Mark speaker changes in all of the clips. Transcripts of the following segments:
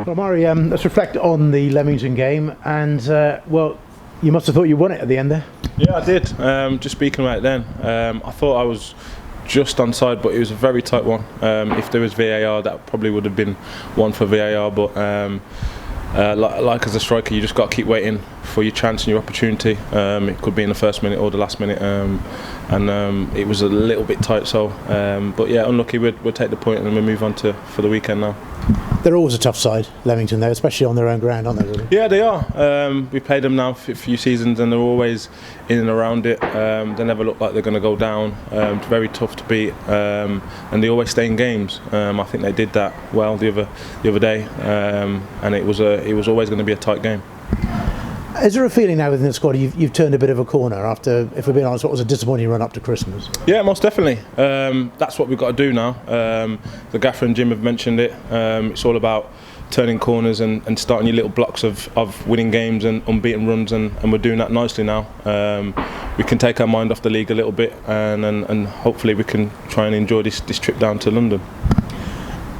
Speaker 1: Well, Amari, let's reflect on the Leamington game, and well, you must have thought you won it at the end there.
Speaker 2: Yeah, I did. Just speaking about it then, I thought I was just onside, but it was a very tight one. If there was VAR, that probably would have been one for VAR, but like as a striker, you just got to keep waiting for your chance and your opportunity. It could be in the first minute or the last minute, and it was a little bit tight. So, but yeah, unlucky. We'll take the point and we'll move on for the weekend now.
Speaker 1: They're always a tough side, Leamington, though, especially on their own ground, aren't they? Really?
Speaker 2: Yeah, they are. We've played them now for a few seasons, and they're always in and around it. They never look like they're going to go down. Very tough to beat, and they always stay in games. I think they did that well the other day, and it was always going to be a tight game.
Speaker 1: Is there a feeling now within the squad you've turned a bit of a corner after, if we're being honest, what was a disappointing run up to Christmas?
Speaker 2: Yeah, most definitely. That's what we've got to do now. The gaffer and Jim have mentioned it. It's all about turning corners and starting your little blocks of winning games and unbeaten runs, and we're doing that nicely now. We can take our mind off the league a little bit, and hopefully we can try and enjoy this trip down to London.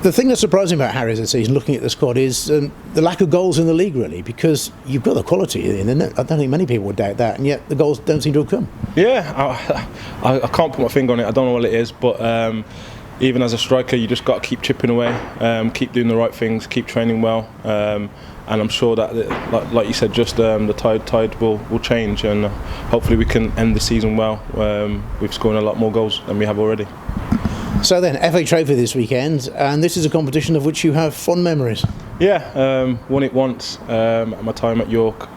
Speaker 1: The thing that's surprising about Harriers this season, looking at the squad, is the lack of goals in the league, really, because you've got the quality in it. I don't think many people would doubt that, and yet the goals don't seem to have come.
Speaker 2: Yeah, I can't put my finger on it. I don't know what it is, but even as a striker, you just got to keep chipping away, keep doing the right things, keep training well, and I'm sure that, like you said, just the tide will change, and hopefully we can end the season well. We've scored a lot more goals than we have already.
Speaker 1: So then, FA Trophy this weekend, and this is a competition of which you have fond memories.
Speaker 2: Yeah, won it once at my time at York.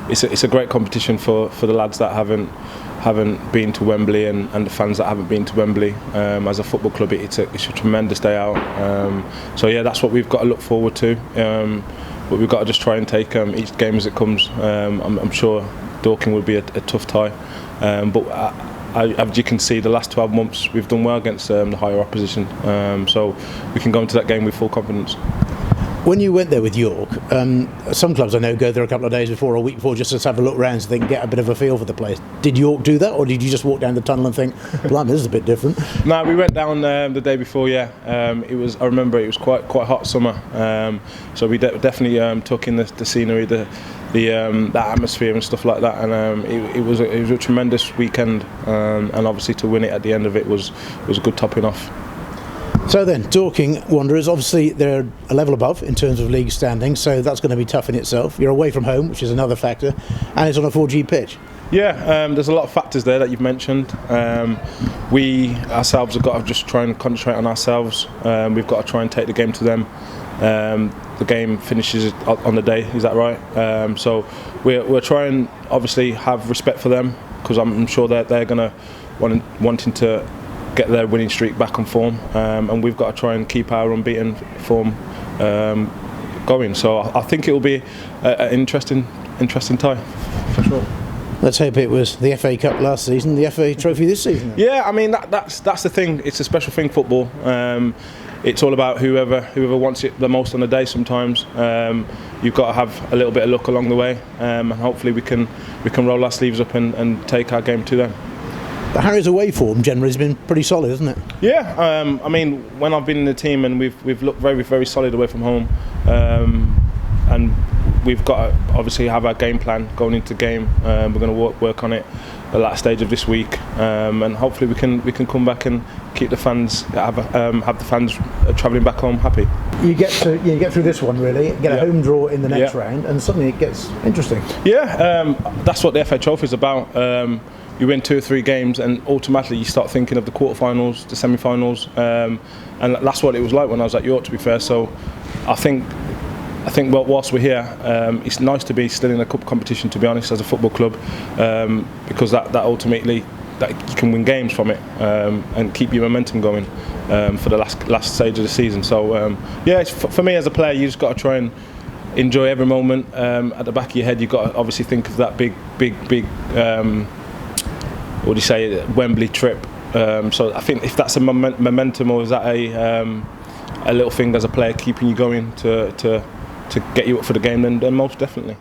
Speaker 2: It's a great competition for the lads that haven't been to Wembley and the fans that haven't been to Wembley. As a football club, it's a tremendous day out. So yeah, that's what we've got to look forward to. But we've got to just try and take each game as it comes. I'm sure Dorking would be a tough tie, but as you can see, the last 12 months we've done well against the higher opposition, so we can go into that game with full confidence.
Speaker 1: When you went there with York, some clubs I know go there a couple of days before or a week before just to have a look round so they can get a bit of a feel for the place. Did York do that, or did you just walk down the tunnel and think, blimey, this is a bit different?
Speaker 2: No, we went down the day before. Yeah, I remember it was quite hot summer, so we definitely took in the scenery, the atmosphere and stuff like that, and it was a tremendous weekend, and obviously to win it at the end of it was a good topping off.
Speaker 1: So then, Dorking Wanderers, obviously they're a level above in terms of league standing, so that's going to be tough in itself. You're away from home, which is another factor, and it's on a 4G pitch. Yeah,
Speaker 2: there's a lot of factors there that you've mentioned. We ourselves have got to just try and concentrate on ourselves. We've got to try and take the game to them. The game finishes on the day, is that right? So we're trying, obviously, have respect for them, because I'm sure that they're going to wanting to get their winning streak back on form, and we've got to try and keep our unbeaten form going. So I think it will be an interesting tie for sure.
Speaker 1: Let's hope it was the FA Cup last season, the FA Trophy this season.
Speaker 2: Yeah, I mean that's the thing. It's a special thing, football. It's all about whoever wants it the most on the day. Sometimes you've got to have a little bit of luck along the way, and hopefully we can roll our sleeves up and take our game to them.
Speaker 1: The Harriers away form generally has been pretty solid, isn't it?
Speaker 2: Yeah, I mean, when I've been in the team and we've looked very, very solid away from home, and we've got to obviously have our game plan going into game. We're going to work on it at that stage of this week, and hopefully we can come back and keep the fans have the fans travelling back home happy.
Speaker 1: You get through this one, really, get a home draw in the next round, and suddenly it gets interesting.
Speaker 2: Yeah, that's what the FA Trophy is about. You win 2 or 3 games and automatically you start thinking of the quarterfinals, the semi-finals, and that's what it was like when I was at York, to be fair. So I think whilst we're here, it's nice to be still in a cup competition, to be honest, as a football club, because that ultimately that you can win games from it, and keep your momentum going for the last stage of the season. So yeah, for me as a player, you just got to try and enjoy every moment. At the back of your head, you've got to obviously think of that big what do you say, Wembley trip. So I think if that's a momentum, or is that a little thing as a player keeping you going to get you up for the game, then most definitely.